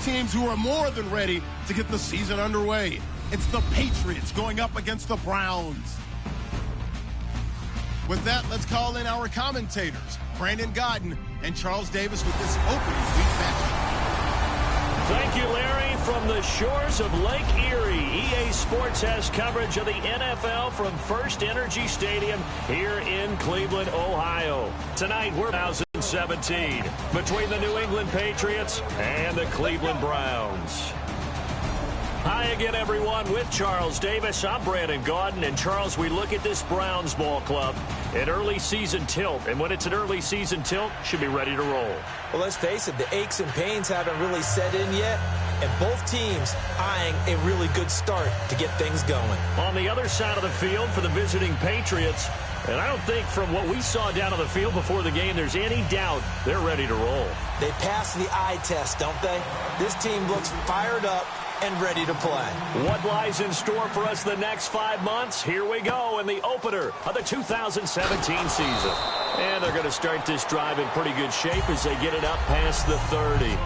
teams who are more than ready to get the season underway. It's the Patriots going up against the Browns. With that, let's call in our commentators, Brandon Godden and Charles Davis, with this opening week matchup. Thank you, Larry. From the shores of Lake Erie, EA Sports has coverage of the NFL from First Energy Stadium here in Cleveland, Ohio. Tonight, we're 2017 between the New England Patriots and the Cleveland Browns. Hi again, everyone, with Charles Davis. I'm Brandon Godden. And, Charles, we look at this Browns ball club at early season tilt. And when it's an early season tilt, should be ready to roll. Well, let's face it, the aches and pains haven't really set in yet. And both teams eyeing a really good start to get things going. On the other side of the field for the visiting Patriots, and I don't think from what we saw down on the field before the game there's any doubt they're ready to roll. They pass the eye test, don't they? This team looks fired up and ready to play. What lies in store for us the next 5 months? Here we go in the opener of the 2017 season. And they're going to start this drive in pretty good shape as they get it up past the 30.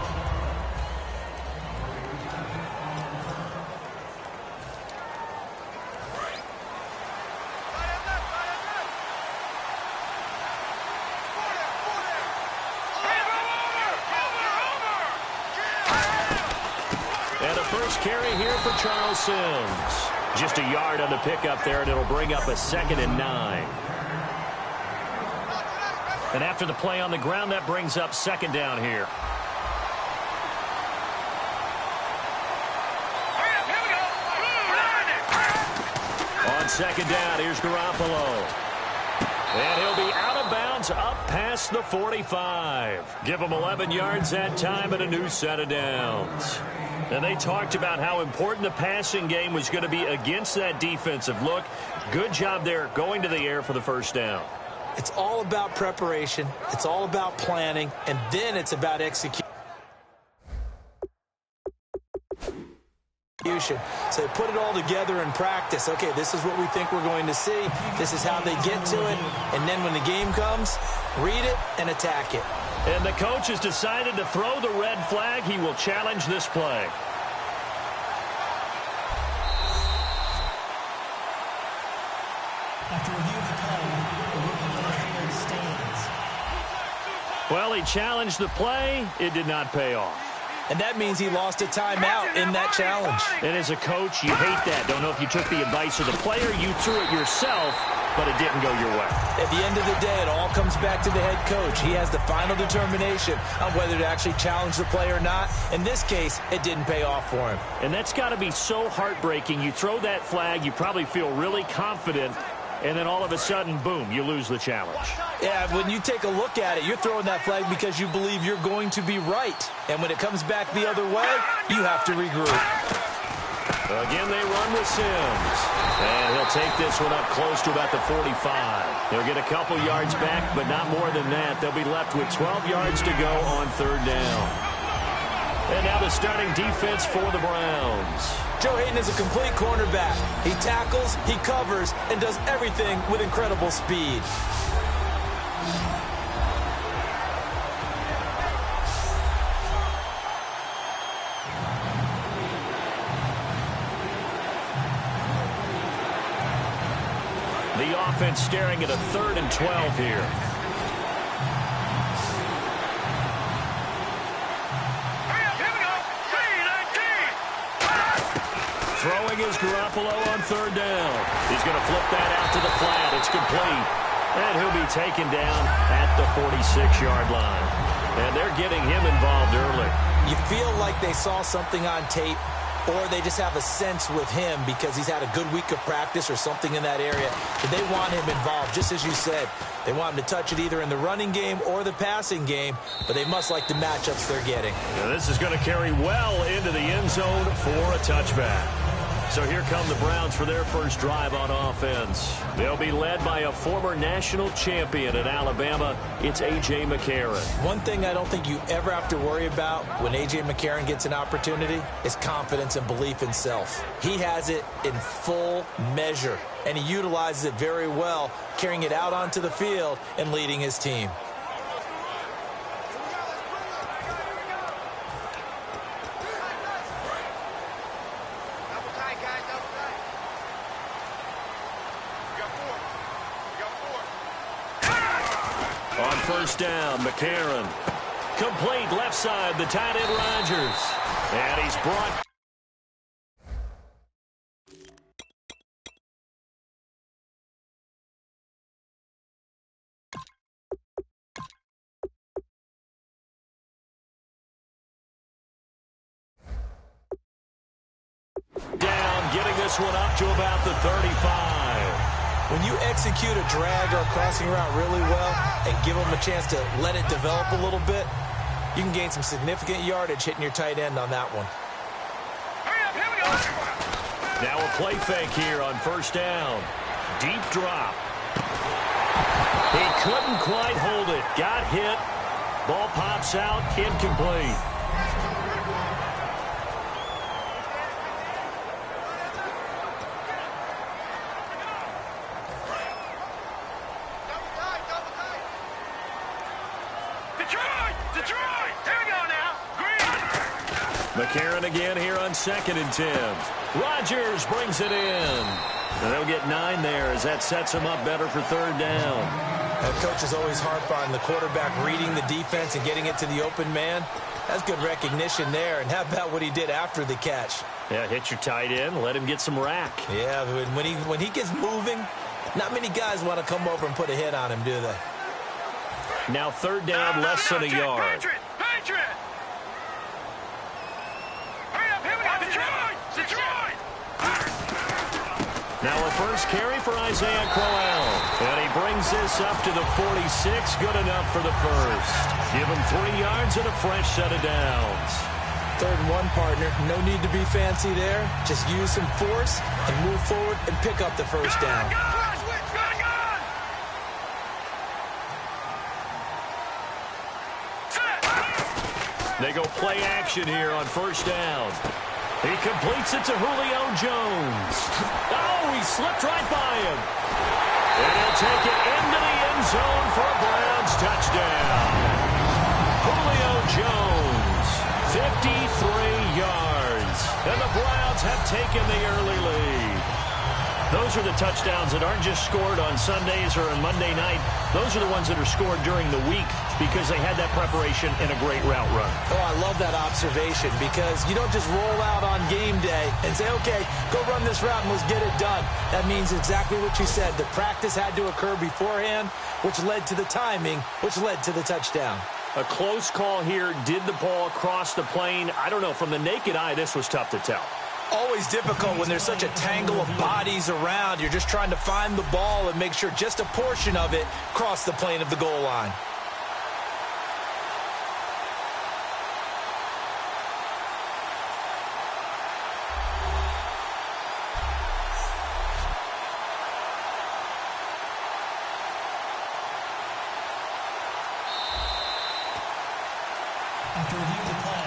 Carry here for Charles Sims. Just a yard on the pickup there, and it'll bring up a 2nd and 9. And after the play on the ground, that brings up 2nd down here. On 2nd down, here's Garoppolo. And he'll be out of bounds up past the 45. Give him 11 yards that time and a new set of downs. And they talked about how important the passing game was going to be against that defensive look. Good job there going to the air for the first down. It's all about preparation. It's all about planning. And then it's about execution. So they put it all together in practice. Okay, this is what we think we're going to see. This is how they get to it. And then when the game comes, read it and attack it. And the coach has decided to throw the red flag. He will challenge this play. After review of the play, the rookie for the field stands. Well, he challenged the play. It did not pay off. And that means he lost a timeout in that challenge. And as a coach, you hate that. Don't know if you took the advice of the player. You threw it yourself, but it didn't go your way. At the end of the day, it all comes back to the head coach. He has the final determination on whether to actually challenge the play or not. In this case, it didn't pay off for him. And that's got to be so heartbreaking. You throw that flag, you probably feel really confident, and then all of a sudden, boom, you lose the challenge. Yeah, when you take a look at it, you're throwing that flag because you believe you're going to be right. And when it comes back the other way, you have to regroup. Again, they run with Sims. And he'll take this one up close to about the 45. He'll get a couple yards back, but not more than that. They'll be left with 12 yards to go on 3rd down. And now the starting defense for the Browns. Joe Hayden is a complete cornerback. He tackles, he covers, and does everything with incredible speed. The offense staring at a 3rd and 12 here. Throwing is Garoppolo on 3rd down. He's going to flip that out to the flat. It's complete. And he'll be taken down at the 46-yard line. And they're getting him involved early. You feel like they saw something on tape, or they just have a sense with him because he's had a good week of practice or something in that area. But they want him involved, just as you said. They want him to touch it either in the running game or the passing game, but they must like the matchups they're getting. Now this is going to carry well into the end zone for a touchback. So here come the Browns for their first drive on offense. They'll be led by a former national champion at Alabama. It's A.J. McCarron. One thing I don't think you ever have to worry about when A.J. McCarron gets an opportunity is confidence and belief in self. He has it in full measure, and he utilizes it very well, carrying it out onto the field and leading his team. first down. McCarron. Complete left side, the tight end Rodgers. And he's brought... down, getting this one up to about the 35. When you execute a drag or a crossing route really well and give them a chance to let it develop a little bit, you can gain some significant yardage hitting your tight end on that one. Now a play fake here on first down. Deep drop. He couldn't quite hold it. Got hit. Ball pops out. Incomplete. McCarron again here on 2nd and 10. Rodgers brings it in. And they'll get 9 there as that sets him up better for 3rd down. And coaches always harp on the quarterback reading the defense and getting it to the open man. That's good recognition there. And how about what he did after the catch? Yeah, hit your tight end, let him get some rack. Yeah, when he gets moving, not many guys want to come over and put a hit on him, do they? Now 3rd down, less than a yard. Now a first carry for Isaiah Crowell. And he brings this up to the 46. Good enough for the first. Give him 3 yards and a fresh set of downs. 3rd and 1, partner. No need to be fancy there. Just use some force and move forward and pick up the first down. They go play action here on first down. He completes it to Julio Jones. Oh, he slipped right by him. And he'll take it into the end zone for a Browns touchdown. Julio Jones, 53 yards. And the Browns have taken the early lead. Those are the touchdowns that aren't just scored on Sundays or on Monday night. Those are the ones that are scored during the week because they had that preparation and a great route run. Oh, I love that observation because you don't just roll out on game day and say, okay, go run this route and let's get it done. That means exactly what you said. The practice had to occur beforehand, which led to the timing, which led to the touchdown. A close call here. Did the ball cross the plane? I don't know. From the naked eye, this was tough to tell. Always difficult when there's such a tangle of bodies around. You're just trying to find the ball and make sure just a portion of it crossed the plane of the goal line. After reviewing the play,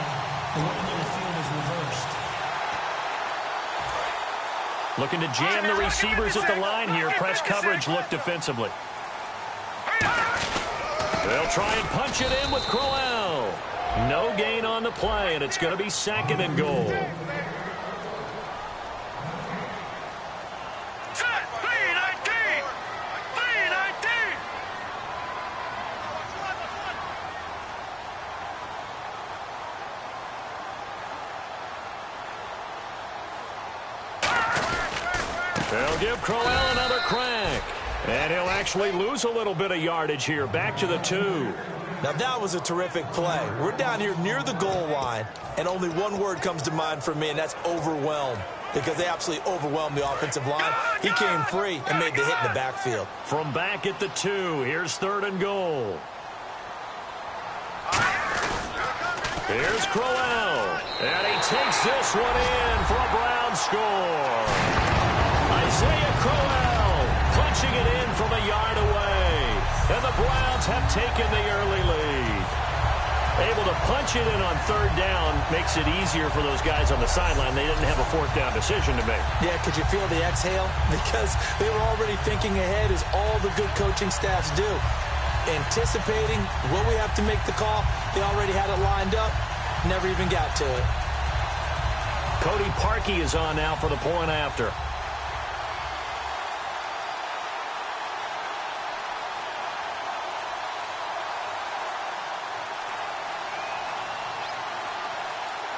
the running on the field is reversed. Looking to jam the receivers at the line here. Press coverage look defensively. They'll try and punch it in with Crowell. No gain on the play, and it's going to be 2nd and goal. They'll give Crowell another crack. And he'll actually lose a little bit of yardage here. Back to the 2. Now, that was a terrific play. We're down here near the goal line, and only one word comes to mind for me, and that's overwhelmed, because they absolutely overwhelmed the offensive line. He came free and made the hit in the backfield. From back at the 2, here's 3rd and goal. Here's Crowell. And he takes this one in for a Brown score. Isaiah Crowell punching it in from a yard away. And the Browns have taken the early lead. Able to punch it in on 3rd down makes it easier for those guys on the sideline. They didn't have a 4th down decision to make. Yeah, could you feel the exhale? Because they were already thinking ahead, as all the good coaching staffs do. Anticipating, will we have to make the call? They already had it lined up. Never even got to it. Cody Parkey is on now for the point after.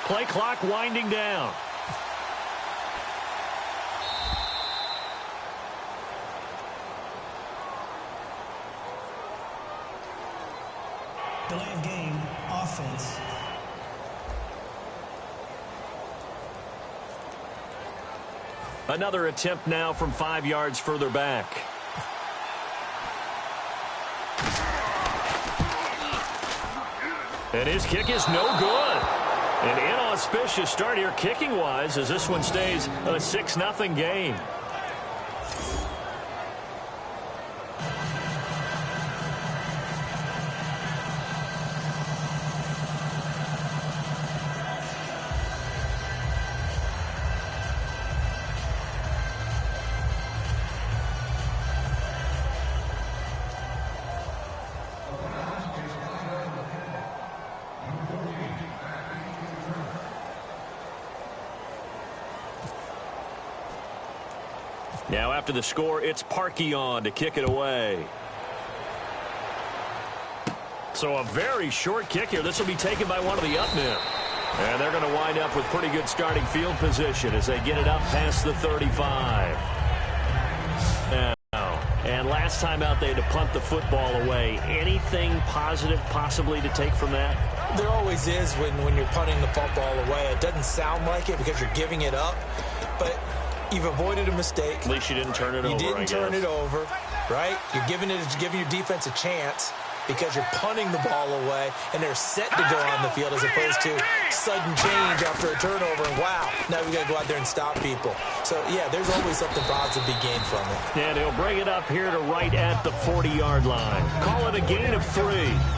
Play clock winding down. Delay of game, offense. Another attempt now from 5 yards further back. And his kick is no good. An inauspicious start here kicking-wise as this one stays a 6-0 game. Now after the score, it's Parkey on to kick it away. So a very short kick here. This will be taken by one of the up men. And they're going to wind up with pretty good starting field position as they get it up past the 35. Now, and last time out they had to punt the football away. Anything positive possibly to take from that? There always is when you're punting the football away. It doesn't sound like it because you're giving it up, but you've avoided a mistake. At least you didn't turn it over, I guess. You didn't turn it over, right? You're giving your defense a chance because you're punting the ball away, and they're set to go on the field as opposed to sudden change after a turnover, and wow, now we got to go out there and stop people. So, yeah, there's always something positive to be gained from it. And he'll bring it up here to right at the 40-yard line. Call it a gain of 3,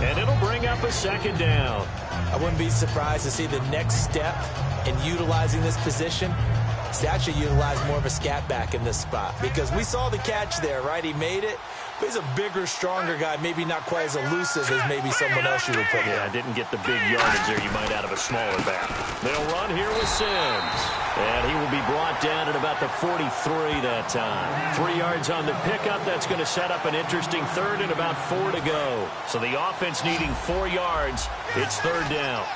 and it'll bring up a second down. I wouldn't be surprised to see the next step in utilizing this position. He actually utilized more of a scat back in this spot because we saw the catch there, right? He made it, but he's a bigger, stronger guy, maybe not quite as elusive as maybe someone else you would put there. Yeah, didn't get the big yardage there you might out of a smaller back. They'll run here with Sims, and he will be brought down at about the 43 that time. 3 yards on the pickup. That's going to set up an interesting third and about 4 to go. So the offense needing 4 yards. It's third down.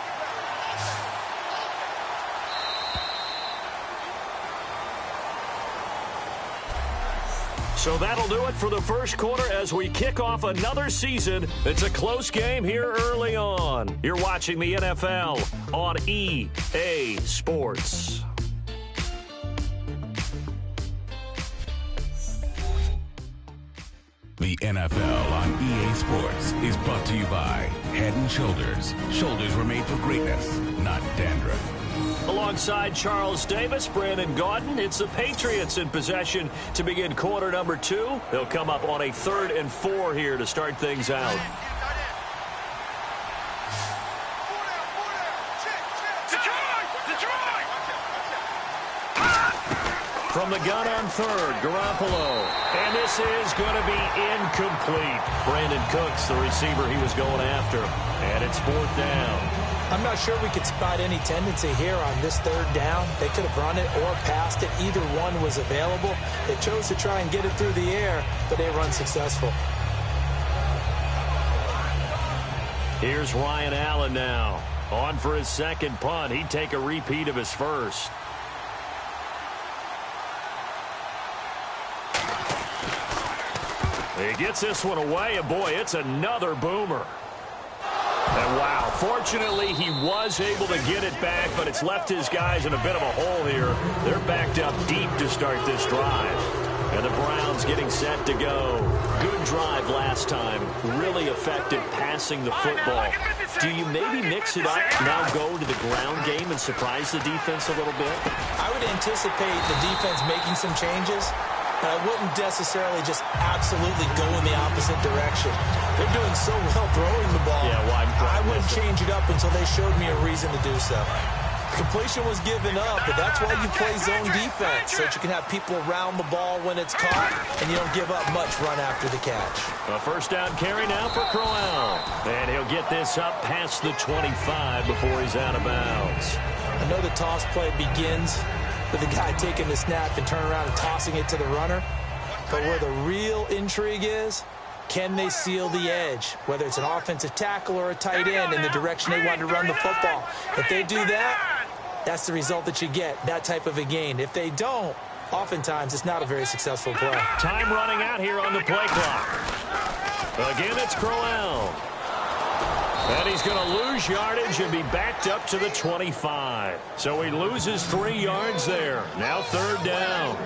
So that'll do it for the first quarter as we kick off another season. It's a close game here early on. You're watching the NFL on EA Sports. The NFL on EA Sports is brought to you by Head & Shoulders. Shoulders were made for greatness, not dandruff. Alongside Charles Davis, Brandon Gaudin, it's the Patriots in possession to begin quarter number 2. They'll come up on a 3rd and 4 here to start things out. From the gun on 3rd, Garoppolo. And this is going to be incomplete. Brandon Cooks, the receiver he was going after. And it's 4th down. I'm not sure we could spot any tendency here on this 3rd down. They could have run it or passed it. Either one was available. They chose to try and get it through the air, but they were unsuccessful. Here's Ryan Allen now. On for his second punt. He'd take a repeat of his first. He gets this one away, and boy, it's another boomer. And wow, fortunately he was able to get it back, but it's left his guys in a bit of a hole here. They're backed up deep to start this drive. And the Browns getting set to go. Good drive last time. Really effective passing the football. Do you maybe mix it up, now go to the ground game and surprise the defense a little bit? I would anticipate the defense making some changes. But I wouldn't necessarily just absolutely go in the opposite direction. They're doing so well throwing the ball. Yeah, well, I wouldn't change it up until they showed me a reason to do so. Completion was given up, but that's why you play zone defense, so that you can have people around the ball when it's caught, and you don't give up much run after the catch. A first down carry now for Crowell. And he'll get this up past the 25 before he's out of bounds. I know the toss play begins with the guy taking the snap and turn around and tossing it to the runner. But where the real intrigue is, can they seal the edge, whether it's an offensive tackle or a tight end in the direction they want to run the football? If they do that, that's the result that you get, that type of a gain. If they don't, oftentimes it's not a very successful play. Time running out here on the play clock. Again, it's Crowell. And he's going to lose yardage and be backed up to the 25. So he loses 3 yards there. Now 3rd down.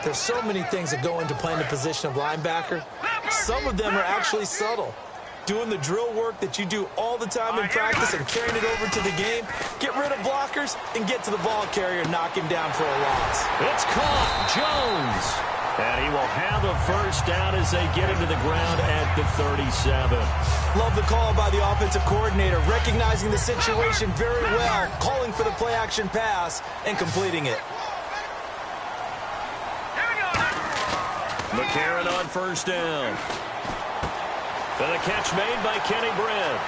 There's so many things that go into playing the position of linebacker. Some of them are actually subtle. Doing the drill work that you do all the time in practice and carrying it over to the game. Get rid of blockers and get to the ball carrier and knock him down for a loss. It's caught. Jones. And he will have a 1st down as they get him to the ground at the 37. Love the call by the offensive coordinator, recognizing the situation very well, calling for the play-action pass and completing it. McCarron on 1st down. And a catch made by Kenny Britt.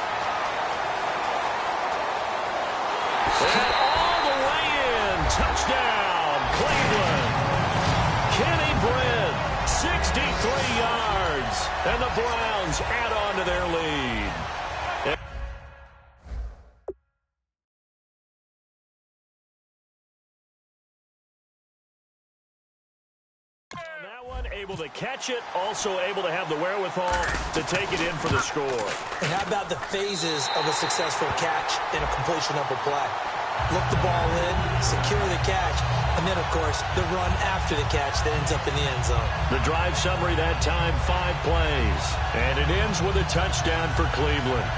And all the way in. Touchdown, Cleveland. Kenny Britt, 63 yards. And the Browns add on to their lead. Able to catch it, also able to have the wherewithal to take it in for the score. And how about the phases of a successful catch and a completion of a play? Look the ball in, secure the catch, and then, of course, the run after the catch that ends up in the end zone. The drive summary that time, 5 plays. And it ends with a touchdown for Cleveland.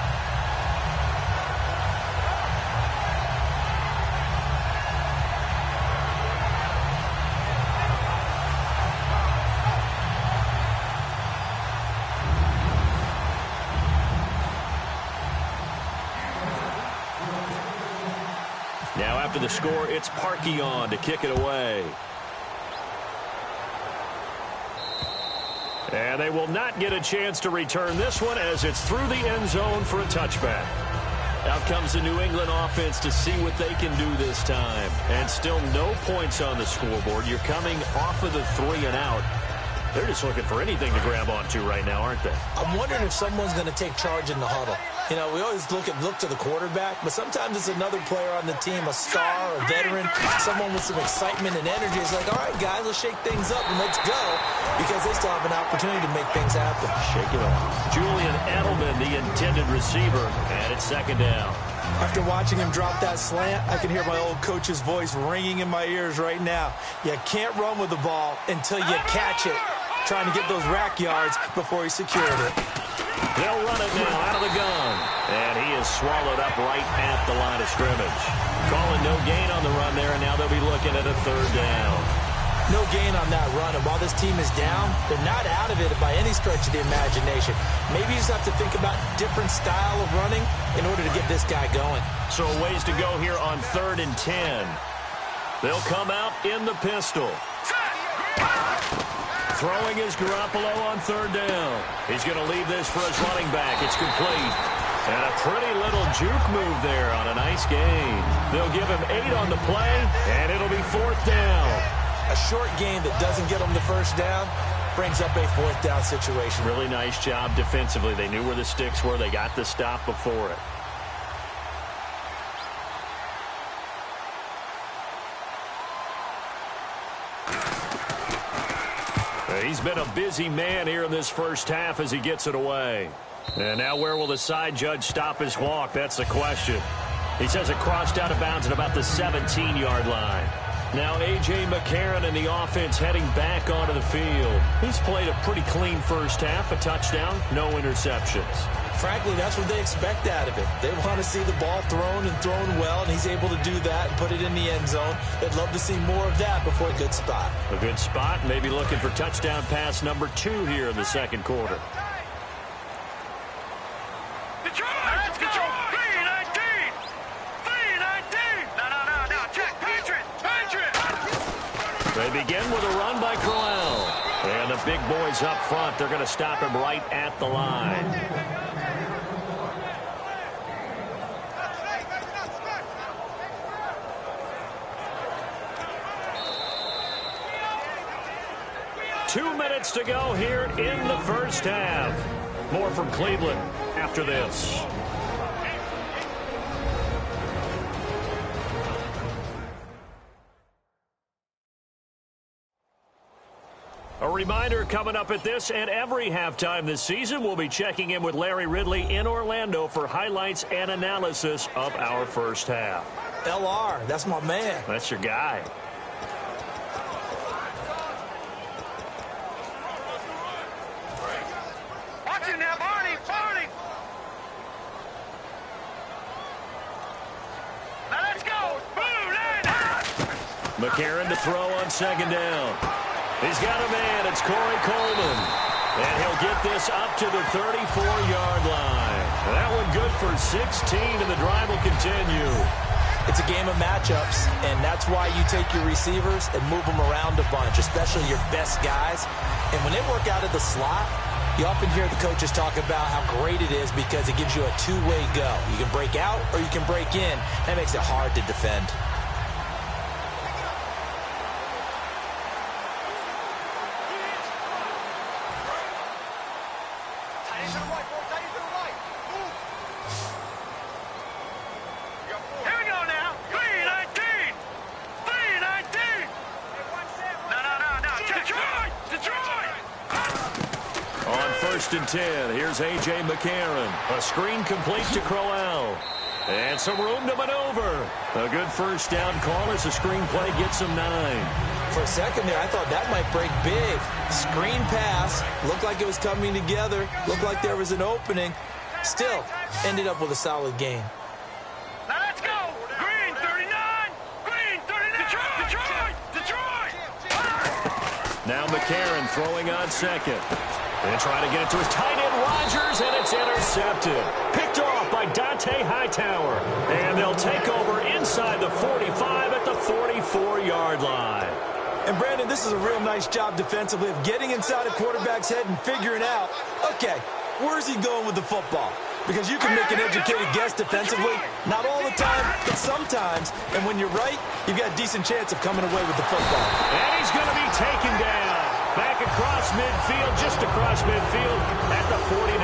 Now after the score, it's Parkey on to kick it away. And they will not get a chance to return this one as it's through the end zone for a touchback. Out comes the New England offense to see what they can do this time. And still no points on the scoreboard. You're coming off of the 3 and out. They're just looking for anything to grab onto right now, aren't they? I'm wondering if someone's going to take charge in the huddle. You know, we always look to the quarterback, but sometimes it's another player on the team, a star, a veteran, someone with some excitement and energy. It's like, all right, guys, let's shake things up and let's go, because they still have an opportunity to make things happen. Shake it off. Julian Edelman, the intended receiver, and it's 2nd down. After watching him drop that slant, I can hear my old coach's voice ringing in my ears right now. You can't run with the ball until you catch it. Trying to get those rack yards before he secured it. They'll run it now out of the gun. And he is swallowed up right at the line of scrimmage. Calling no gain on the run there, and now they'll be looking at a 3rd down. No gain on that run, and while this team is down, they're not out of it by any stretch of the imagination. Maybe you just have to think about different style of running in order to get this guy going. So a ways to go here on 3rd and 10. They'll come out in the pistol. Throwing is Garoppolo on 3rd down. He's going to leave this for his running back. It's complete. And a pretty little juke move there on a nice gain. They'll give him 8 on the play, and it'll be 4th down. A short gain that doesn't get them the 1st down brings up a 4th down situation. Really nice job defensively. They knew where the sticks were. They got the stop before it. He's been a busy man here in this 1st half as he gets it away. And now where will the side judge stop his walk? That's the question. He says it crossed out of bounds at about the 17-yard line. Now A.J. McCarron and the offense heading back onto the field. He's played a pretty clean 1st half, a touchdown, no interceptions. Frankly, that's what they expect out of it. They want to see the ball thrown and thrown well, and he's able to do that and put it in the end zone. They'd love to see more of that before a good spot. A good spot, maybe looking for touchdown pass number 2 here in the 2nd quarter. Let's go! B-19! B-19! No, check, Patriot! They begin with a run by Crowell. And the big boys up front, they're going to stop him right at the line. Two minutes to go here in the 1st half. More from Cleveland after this. reminder coming up at this and every halftime this season, we'll be checking in with Larry Ridley in Orlando for highlights and analysis of our first half. LR, that's my man. That's your guy. Watch it now, Barney! Barney! Now let's go! Boom! McCarron to throw on second down. He's got a man. It's Corey Coleman. And he'll get this up to the 34-yard line. That one good for 16, and the drive will continue. It's a game of matchups, and that's why you take your receivers and move them around a bunch, especially your best guys. And when they work out of the slot, you often hear the coaches talk about how great it is because it gives you a two-way go. You can break out or you can break in. That makes it hard to defend. And 10. Here's A.J. McCarron. A screen complete to Crowell. And some room to maneuver. A good first down call as the screen play gets him 9. For a second there, I thought that might break big. Screen pass. Looked like it was coming together. Looked like there was an opening. Still, ended up with a solid gain. Now let's go! Green 39! Green 39! Detroit! Now McCarron throwing on second. And trying to get it to his tight end, Rodgers, and it's intercepted. Picked off by Dante Hightower. And they'll take over inside the 45 at the 44-yard line. And, Brandon, this is a real nice job defensively of getting inside a quarterback's head and figuring out, okay, where's he going with the football? Because you can make an educated guess defensively. Not all the time, but sometimes. And when you're right, you've got a decent chance of coming away with the football. And he's going to be taken down. Back across midfield, just across midfield at the 49.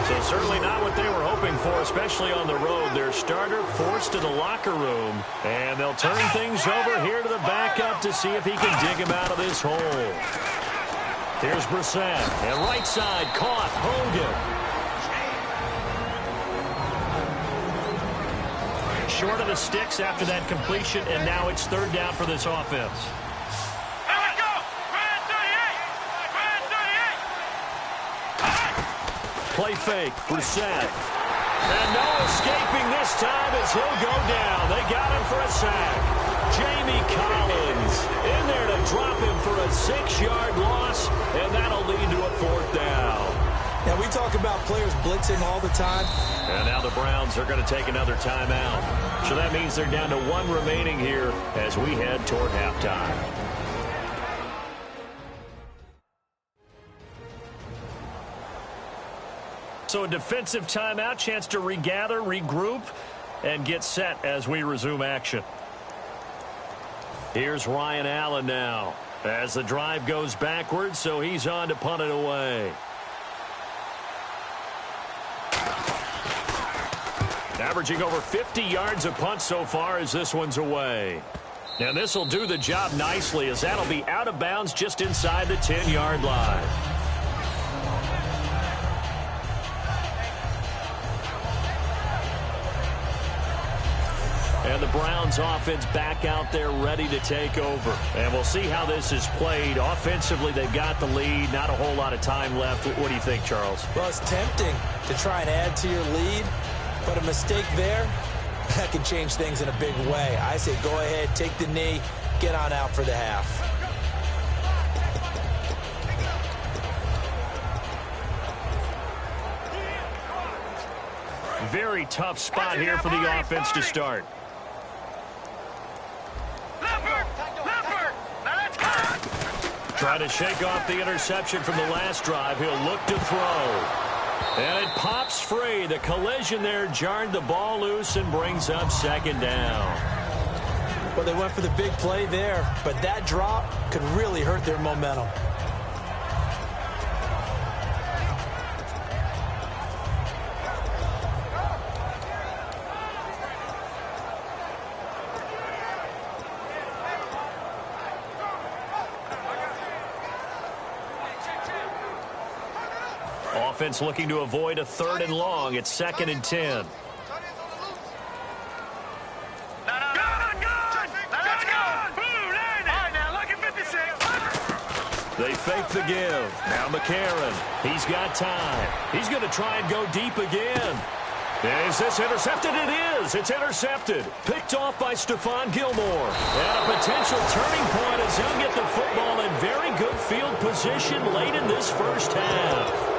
So certainly not what they were hoping for, especially on the road. Their starter forced to the locker room. And they'll turn things over here to the backup to see if he can dig him out of this hole. Here's Brissett. And right side, caught. Hogan. Short of the sticks after that completion, and now it's third down for this offense. Play fake, Brissett. And no escaping this time as he'll go down. They got him for a sack. Jamie Collins in there to drop him for a 6-yard loss, and that'll lead to a fourth down. Now, we talk about players blitzing all the time. And now the Browns are going to take another timeout. So that means they're down to 1 remaining here as we head toward halftime. So a defensive timeout, chance to regather, regroup, and get set as we resume action. Here's Ryan Allen now as the drive goes backwards, so he's on to punt it away. Averaging over 50 yards a punt so far as this one's away. And this will do the job nicely as that'll be out of bounds just inside the 10-yard line. And the Browns offense back out there ready to take over. And we'll see how this is played. Offensively, they've got the lead. Not a whole lot of time left. What do you think, Charles? Well, it's tempting to try and add to your lead, but a mistake there, that can change things in a big way. I say go ahead, take the knee, get on out for the half. Very tough spot here for the offense to start. Try to shake off the interception from the last drive. He'll look to throw. And it pops free. The collision there jarred the ball loose and brings up second down. Well, they went for the big play there, but that drop could really hurt their momentum. offense looking to avoid a 3rd and long. It's 2nd and 10. They fake the give. Now McCarron. He's got time. He's going to try and go deep again. Is this intercepted? It is. It's intercepted. Picked off by Stephon Gilmore. And a potential turning point as he'll get the football in very good field position late in this first half.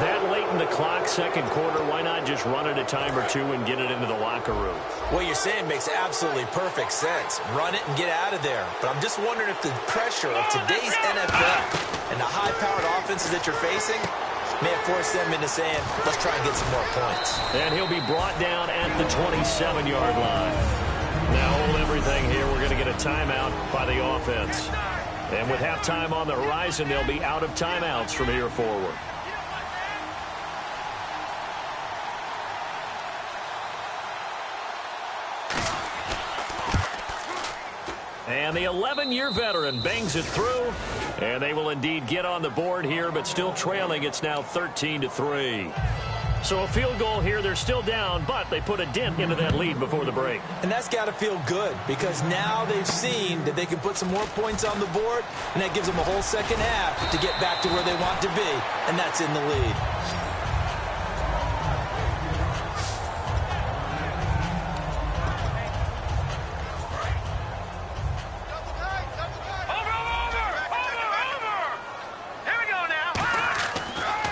That late in the clock, 2nd quarter, why not just run it a time or two and get it into the locker room? What you're saying makes absolutely perfect sense. Run it and get out of there. But I'm just wondering if the pressure of today's NFL and the high-powered offenses that you're facing may have forced them into saying, let's try and get some more points. And he'll be brought down at the 27-yard line. Now hold everything here. We're going to get a timeout by the offense. And with halftime on the horizon, they'll be out of timeouts from here forward. And the 11-year veteran bangs it through. And they will indeed get on the board here, but still trailing. It's now 13-3. So a field goal here. They're still down, but they put a dent into that lead before the break. And that's got to feel good because now they've seen that they can put some more points on the board, and that gives them a whole second half to get back to where they want to be, and that's in the lead.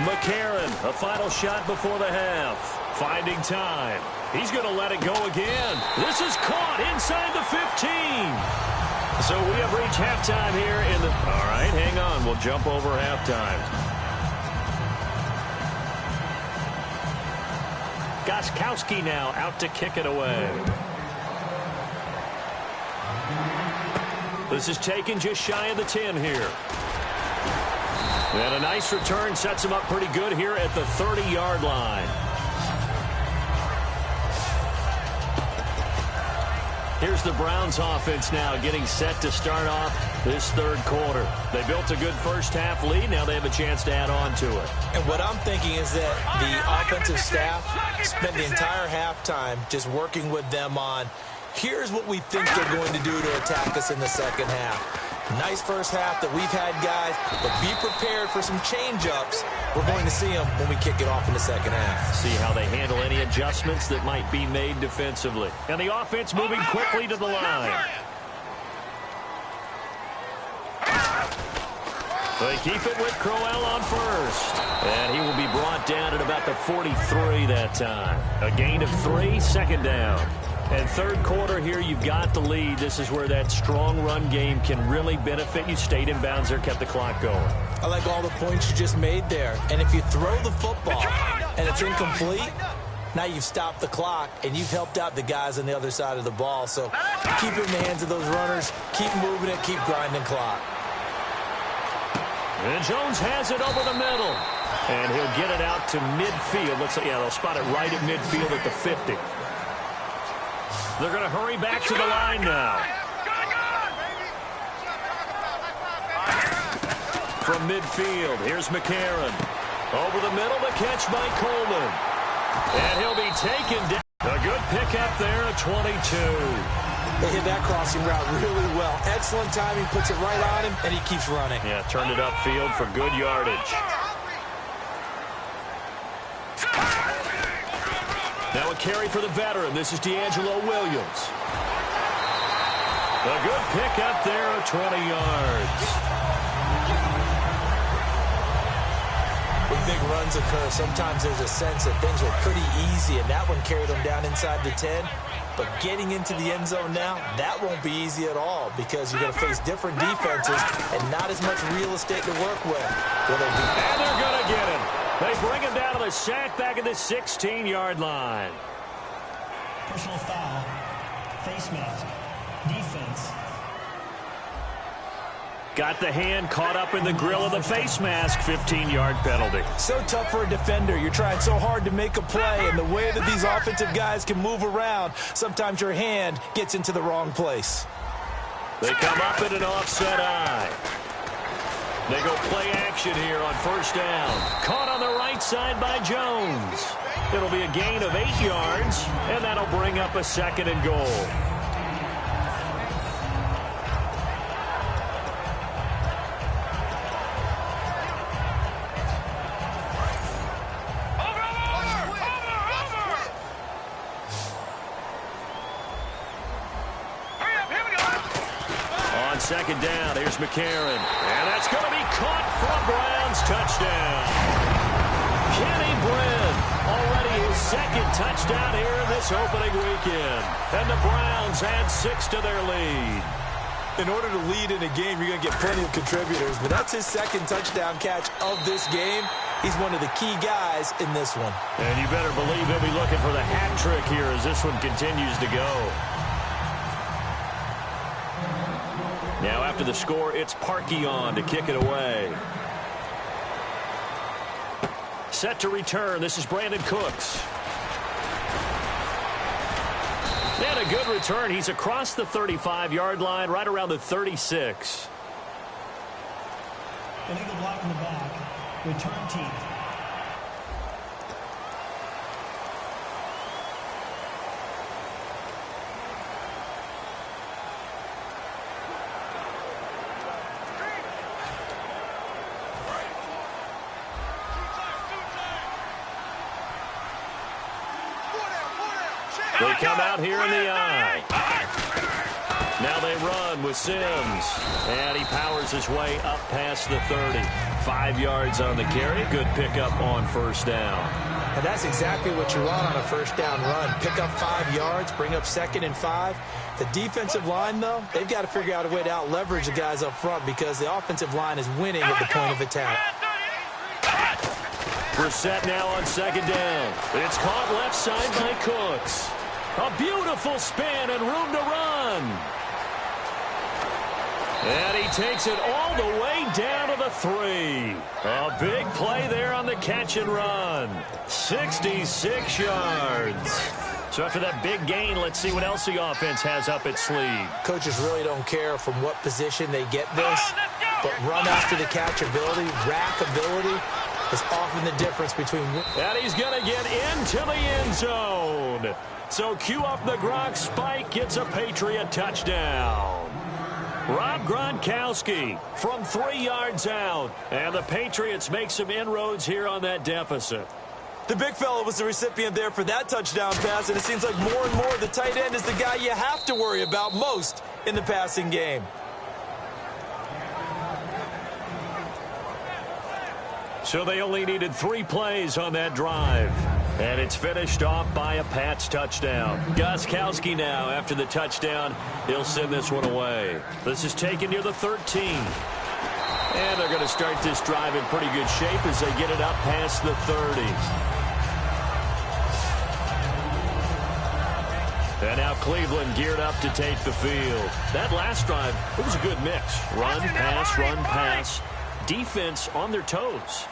McCarron, a final shot before the half. Finding time. He's going to let it go again. This is caught inside the 15. So we have reached halftime here in the... All right, hang on. We'll jump over halftime. Gostkowski now out to kick it away. This is taken just shy of the 10 here. And a nice return sets him up pretty good here at the 30-yard line. Here's the Browns offense now getting set to start off this 3rd quarter. They built a good first half lead. Now they have a chance to add on to it. And what I'm thinking is that the offensive staff spent the entire halftime just working with them on, here's what we think they're going to do to attack us in the second half. Nice first half that we've had, guys, but be prepared for some change-ups. We're going to see them when we kick it off in the second half. See how they handle any adjustments that might be made defensively. And the offense moving quickly to the line. They keep it with Crowell on first. And he will be brought down at about the 43 that time. A gain of 3, 2nd down. And 3rd quarter here, you've got the lead. This is where that strong run game can really benefit you. Stayed in bounds there, kept the clock going. I like all the points you just made there. And if you throw the football and it's incomplete, now you've stopped the clock and you've helped out the guys on the other side of the ball. So keep it in the hands of those runners. Keep moving it. Keep grinding clock. And Jones has it over the middle. And he'll get it out to midfield. Looks like, yeah, they'll spot it right at midfield at the 50. They're going to hurry back to the line now. From midfield, here's McCarron. Over the middle, the catch by Coleman. And he'll be taken down. A good pickup there at 22. They hit that crossing route really well. Excellent timing, puts it right on him, and he keeps running. Yeah, turned it upfield for good yardage. Now a carry for the veteran. This is D'Angelo Williams. A good pickup there at 20 yards. When big runs occur, sometimes there's a sense that things were pretty easy, and that one carried them down inside the 10. But getting into the end zone now, that won't be easy at all because you're going to face different defenses and not as much real estate to work with. And they're going to get him. They bring him down to the sack back at the 16-yard line. Personal foul. Face mask. Defense. Got the hand caught up in the grill of the face mask. 15-yard penalty. So tough for a defender. You're trying so hard to make a play, and the way that these offensive guys can move around, sometimes your hand gets into the wrong place. They come up in an offset eye. They go play action here on first down. Caught on the right side by Jones. It'll be a gain of 8 yards, and that'll bring up a 2nd and goal. On 2nd down, here's McCarron. And that's going to be caught for a Browns touchdown. Kenny Brent, already his 2nd touchdown here in this opening weekend. And the Browns add 6 to their lead. In order to lead in a game, you're going to get plenty of contributors, but that's his 2nd touchdown catch of this game. He's one of the key guys in this one. And you better believe he'll be looking for the hat trick here as this one continues to go. Now after the score, it's Parkey on to kick it away. Set to return. This is Brandon Cooks. And a good return. He's across the 35-yard line, right around the 36. Illegal block in the back. Return team. They come out here in the eye. Now they run with Sims. And he powers his way up past the 30. 5 yards on the carry. Good pickup on 1st down. And that's exactly what you want on a 1st down run. Pick up 5 yards, bring up 2nd and 5. The defensive line, though, they've got to figure out a way to out-leverage the guys up front because the offensive line is winning at the point of attack. We're set now on 2nd down. It's caught left side by Cooks. A beautiful spin and room to run. And he takes it all the way down to the 3. A big play there on the catch and run. 66 yards. So after that big gain, let's see what else the offense has up its sleeve. Coaches really don't care from what position they get this, but run after the catch ability, rack ability is often the difference between... And he's going to get into the end zone. So cue up the Gronk spike, gets a Patriot touchdown. Rob Gronkowski from 3 yards out. And the Patriots make some inroads here on that deficit. The big fella was the recipient there for that touchdown pass, and it seems like more and more the tight end is the guy you have to worry about most in the passing game. So they only needed 3 plays on that drive. And it's finished off by a Pats touchdown. Gostkowski now, after the touchdown, he'll send this one away. This is taken near the 13. And they're going to start this drive in pretty good shape as they get it up past the 30. And now Cleveland geared up to take the field. That last drive, it was a good mix. Run, pass, defense on their toes.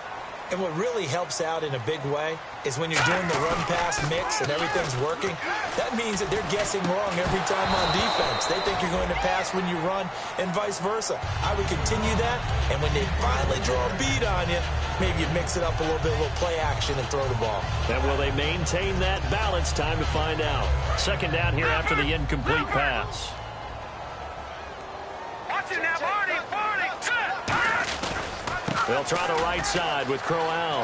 And what really helps out in a big way is when you're doing the run-pass mix and everything's working, that means that they're guessing wrong every time on defense. They think you're going to pass when you run and vice versa. I would continue that, and when they finally draw a beat on you, maybe you mix it up a little bit, a little play action and throw the ball. And will they maintain that balance? Time to find out. 2nd down here after the incomplete pass. Watch it now, Barney. They'll try the right side with Crowell.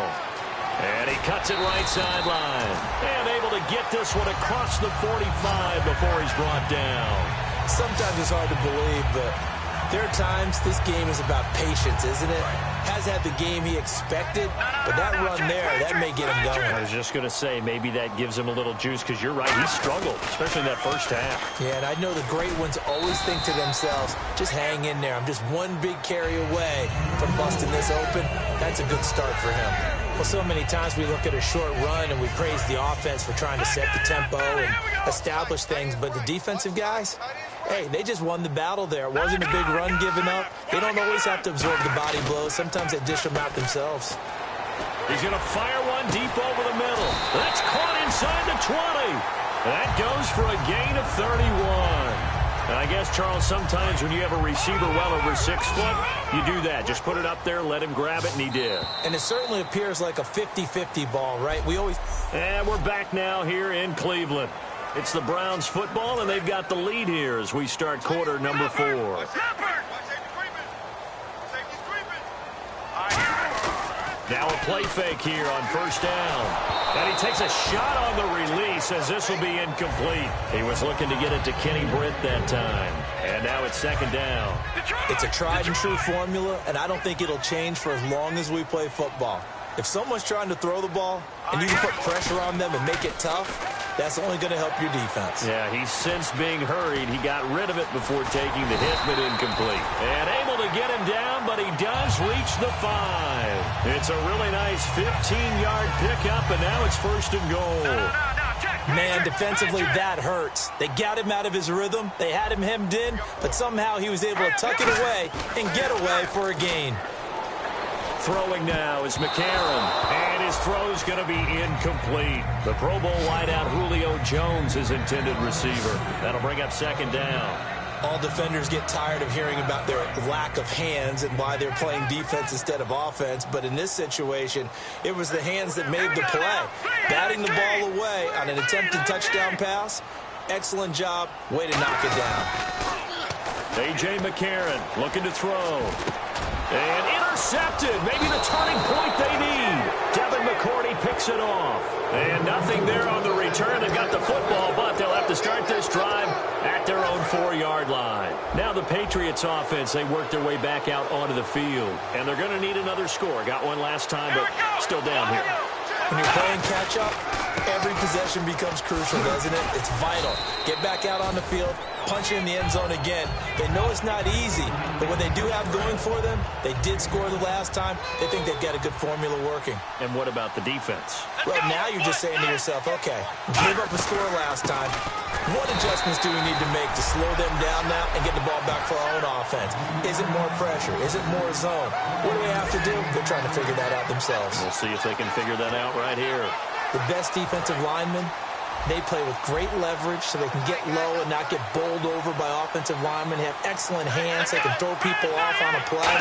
And he cuts it right sideline. And able to get this one across the 45 before he's brought down. Sometimes it's hard to believe, but there are times this game is about patience, isn't it? Has had the game he expected, but that run there, that may get him going. I was just going to say, maybe that gives him a little juice because you're right, he struggled, especially in that first half. Yeah, and I know the great ones always think to themselves, just hang in there. I'm just one big carry away from busting this open. That's a good start for him. Well, so many times we look at a short run and we praise the offense for trying to set the tempo and establish things, but the defensive guys, hey, they just won the battle there. It wasn't a big run given up. They don't always have to absorb the body blows. Sometimes they dish them out themselves. He's going to fire one deep over the middle. That's caught inside the 20. That goes for a gain of 31. And I guess, Charles, sometimes when you have a receiver well over 6 foot, you do that. Just put it up there, let him grab it, and he did. And it certainly appears like a 50-50 ball, right? And we're back now here in Cleveland. It's the Browns football, and they've got the lead here as we start quarter number 4. Now a play fake here on first down. And he takes a shot on the release as this will be incomplete. He was looking to get it to Kenny Britt that time. And now it's second down. It's a tried and true formula, and I don't think it'll change for as long as we play football. If someone's trying to throw the ball and you can put pressure on them and make it tough, that's only going to help your defense. Yeah, he's since being hurried. He got rid of it before taking the hit, but incomplete. And able to get him down, but he does reach the 5. It's a really nice 15-yard pickup, and now it's first and goal. Man, defensively, that hurts. They got him out of his rhythm. They had him hemmed in, but somehow he was able to tuck it away and get away for a gain. Throwing now is McCarron, and his throw's going to be incomplete. The Pro Bowl wideout Julio Jones is intended receiver. That'll bring up second down. All defenders get tired of hearing about their lack of hands and why they're playing defense instead of offense, but in this situation, it was the hands that made the play. Batting the ball away on an attempted touchdown pass, excellent job, way to knock it down. A.J. McCarron looking to throw. And intercepted. Maybe the turning point they need. Devin McCourty picks it off. And nothing there on the return. They've got the football, but they'll have to start this drive at their own 4-yard line. Now the Patriots offense, they work their way back out onto the field. And they're going to need another score. Got one last time, but still down here. When you're playing catch-up, every possession becomes crucial, doesn't it? It's vital. Get back out on the field, punch it in the end zone again. They know it's not easy, but what they do have going for them, they did score the last time. They think they've got a good formula working. And what about the defense? Well, now you're just saying to yourself, okay, gave up a score last time. What adjustments do we need to make to slow them down now and get the ball back for our own offense? Is it more pressure? Is it more zone? What do we have to do? They're trying to figure that out themselves. We'll see if they can figure that out right here. The best defensive linemen, they play with great leverage so they can get low and not get bowled over by offensive linemen. They have excellent hands. They can throw people off on a play.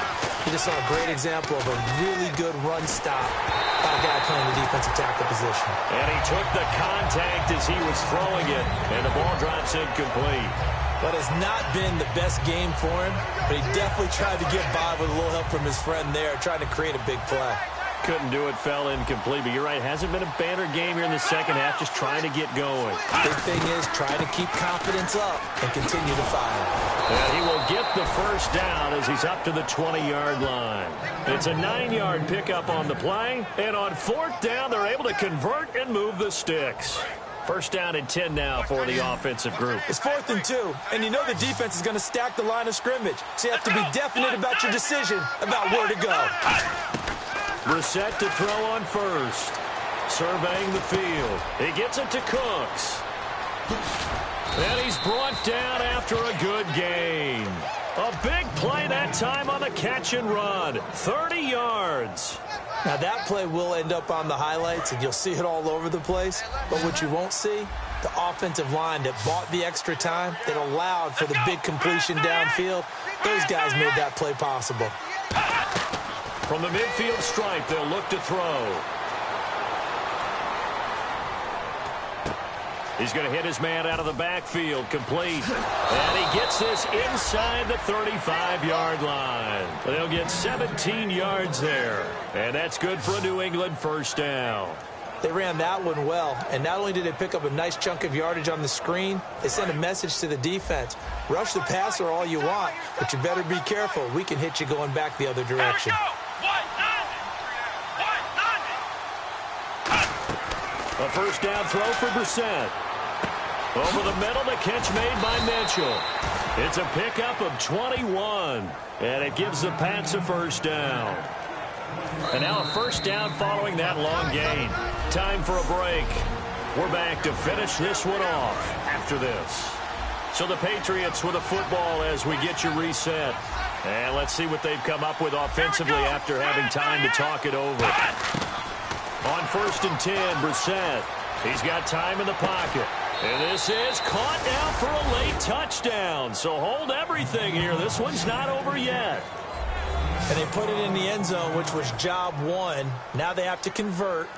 You just saw a great example of a really good run stop by a guy playing the defensive tackle position. And he took the contact as he was throwing it, and the ball drops incomplete. But has not been the best game for him, but he definitely tried to get by with a little help from his friend there, trying to create a big play. Couldn't do it, fell incomplete, but you're right, hasn't been a banner game here in the second half, just trying to get going. Big thing is trying to keep confidence up and continue to fire. And he will get the first down as he's up to the 20-yard line. It's a 9-yard pickup on the play, and on fourth down, they're able to convert and move the sticks. First down and 10 now for the offensive group. It's 4th and 2, and you know the defense is going to stack the line of scrimmage, so you have to be definite about your decision about where to go. Brissett to throw on first. Surveying the field. He gets it to Cooks. And he's brought down after a good gain. A big play that time on the catch and run. 30 yards. Now that play will end up on the highlights, and you'll see it all over the place. But what you won't see, the offensive line that bought the extra time, that allowed for the big completion downfield, those guys made that play possible. From the midfield stripe, they'll look to throw. He's going to hit his man out of the backfield, complete. And he gets this inside the 35-yard line. They'll get 17 yards there. And that's good for a New England first down. They ran that one well, and not only did they pick up a nice chunk of yardage on the screen, they sent a message to the defense. Rush the passer all you want, but you better be careful. We can hit you going back the other direction. A first down throw for Brissett. Over the middle, the catch made by Mitchell. It's a pickup of 21, and it gives the Pats a first down. And now a first down following that long gain. Time for a break. We're back to finish this one off after this. So the Patriots with a football as we get you reset. And let's see what they've come up with offensively after having time to talk it over. On 1st and 10, Brissett. He's got time in the pocket. And this is caught now for a late touchdown. So hold everything here. This one's not over yet. And they put it in the end zone, which was job one. Now they have to convert.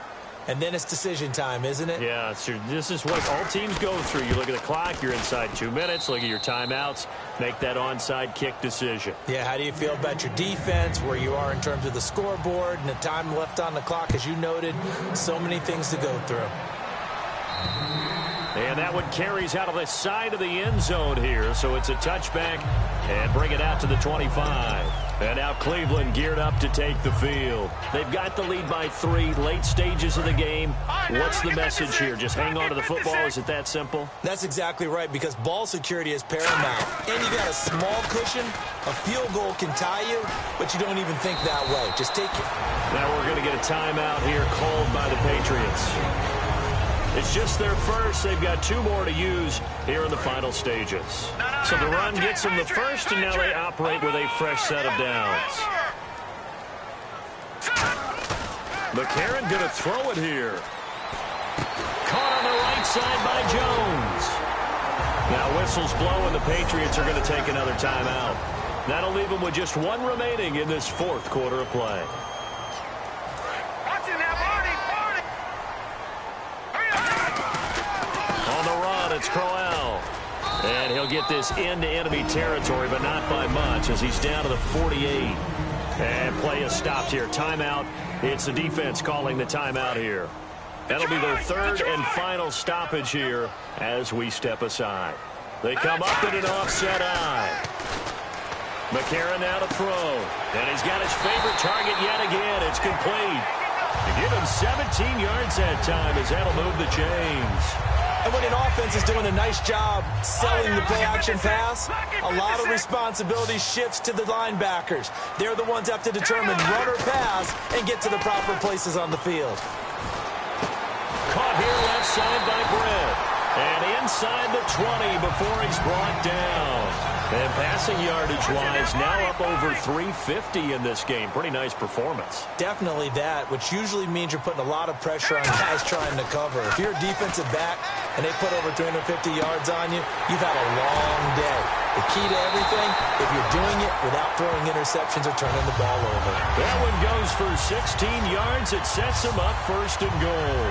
And then it's decision time, isn't it? Yeah, this is what all teams go through. You look at the clock, you're inside 2 minutes, look at your timeouts, make that onside kick decision. Yeah, how do you feel about your defense, where you are in terms of the scoreboard, and the time left on the clock, as you noted, so many things to go through. And that one carries out of the side of the end zone here, so it's a touchback and bring it out to the 25. And now Cleveland geared up to take the field. They've got the lead by 3, late stages of the game. What's the message here? Just hang on to the football? Is it that simple? That's exactly right, because ball security is paramount. And you got a small cushion. A field goal can tie you, but you don't even think that way. Just take it. Now we're going to get a timeout here called by the Patriots. It's just their first. They've got 2 more to use here in the final stages. So the run gets them the first, and now they operate with a fresh set of downs. McCarron going to throw it here. Caught on the right side by Jones. Now whistles blow, and the Patriots are going to take another timeout. That'll leave them with just 1 remaining in this 4th quarter of play. It's Crowell. And he'll get this into enemy territory, but not by much, as he's down to the 48. And play is stopped here. Timeout. It's the defense calling the timeout here. That'll be their 3rd and final stoppage here as we step aside. They come up in an offset eye. McCarron now to throw. And he's got his favorite target yet again. It's complete. To give him 17 yards that time, as that'll move the chains. And when an offense is doing a nice job selling the play-action pass, a lot of responsibility shifts to the linebackers. They're the ones that have to determine run or pass and get to the proper places on the field. Caught here left side by Brett. And inside the 20 before he's brought down. And passing yardage-wise, now up over 350 in this game. Pretty nice performance. Definitely that, which usually means you're putting a lot of pressure on guys trying to cover. If you're a defensive back and they put over 350 yards on you, you've had a long day. The key to everything, if you're doing it without throwing interceptions or turning the ball over. That one goes for 16 yards. It sets them up 1st and goal.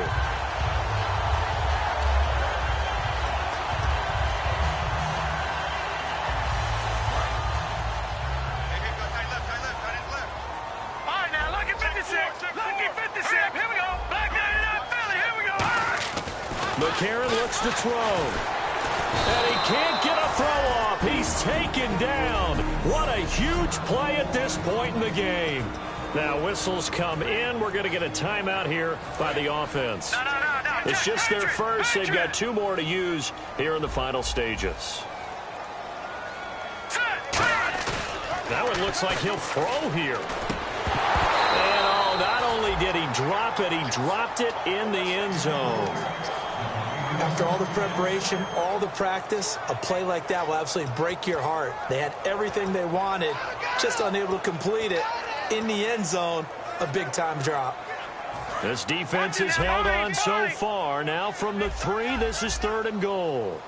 McCarron looks to throw. And he can't get a throw off. He's taken down. What a huge play at this point in the game. Now whistles come in. We're going to get a timeout here by the offense. It's just their first. They've got 2 more to use here in the final stages. That one looks like he'll throw here. And not only did he drop it, he dropped it in the end zone. After all the preparation, all the practice, a play like that will absolutely break your heart. They had everything they wanted, just unable to complete it. In the end zone, a big-time drop. This defense has held on so far. Now from the 3, this is 3rd and goal.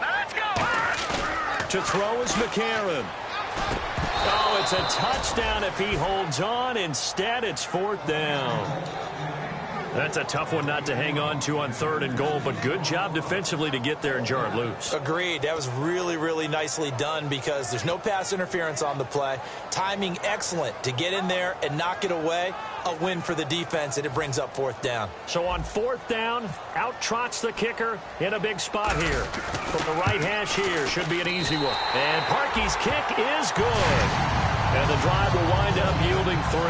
Let's go! To throw is McCarron. Oh, it's a touchdown if he holds on. Instead, it's 4th down. That's a tough one not to hang on to on 3rd and goal, but good job defensively to get there and jar it loose. Agreed. That was really, really nicely done because there's no pass interference on the play. Timing excellent to get in there and knock it away. A win for the defense, and it brings up 4th down. So on 4th down, out trots the kicker in a big spot here. From the right hash here, should be an easy one. And Parkey's kick is good. And the drive will wind up yielding 3.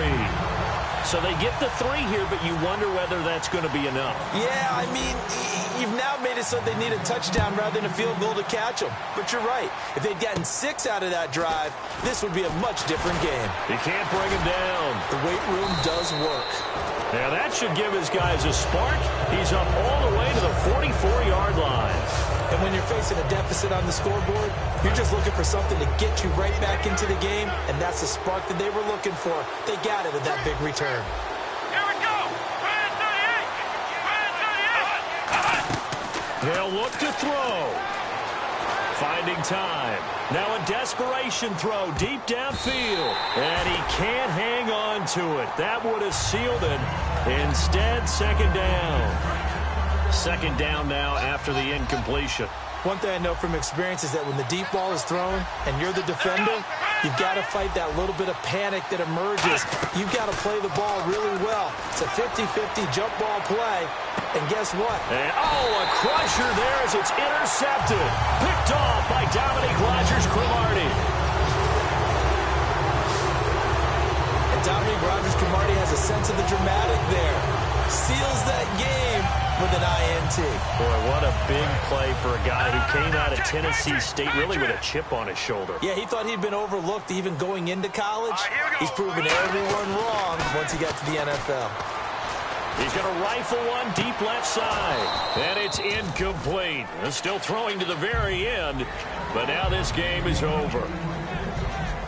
So they get the 3 here, but you wonder whether that's going to be enough. Yeah, I mean, you've now made it so they need a touchdown rather than a field goal to catch them. But you're right. If they'd gotten 6 out of that drive, this would be a much different game. You can't bring him down. The weight room does work. Now that should give his guys a spark. He's up all the way to the 44-yard line. And when you're facing a deficit on the scoreboard, you're just looking for something to get you right back into the game, and that's the spark that they were looking for. They got it with that big return. Here we go! Brand 38! Brand 38! He'll look to throw. Finding time. Now a desperation throw deep downfield. And he can't hang on to it. That would have sealed it. Instead, second down. Second down now after the incompletion. One thing I know from experience is that when the deep ball is thrown and you're the defender, you've got to fight that little bit of panic that emerges. You've got to play the ball really well. It's a 50-50 jump ball play. And guess what? And, a crusher there as it's intercepted. Picked off by Dominique Rodgers-Cromartie. And Dominique Rodgers-Cromartie has a sense of the dramatic there. Seals that game with an INT. Boy, what a big play for a guy who came out of Tennessee State really with a chip on his shoulder. Yeah, he thought he'd been overlooked even going into college. He's proven everyone wrong once he got to the NFL. He's going to rifle one deep left side. And it's incomplete. Still throwing to the very end. But now this game is over.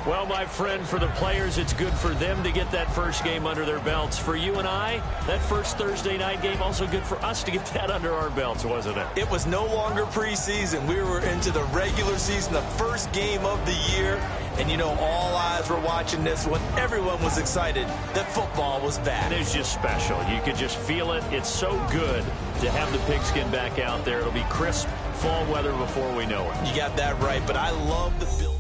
Well, my friend, for the players, it's good for them to get that first game under their belts. For you and I, that first Thursday night game, also good for us to get that under our belts, wasn't it? It was no longer preseason. We were into the regular season, the first game of the year. And, you know, all eyes were watching this one. Everyone was excited that football was back. It's just special. You could just feel it. It's so good to have the pigskin back out there. It'll be crisp fall weather before we know it. You got that right, but I love the build.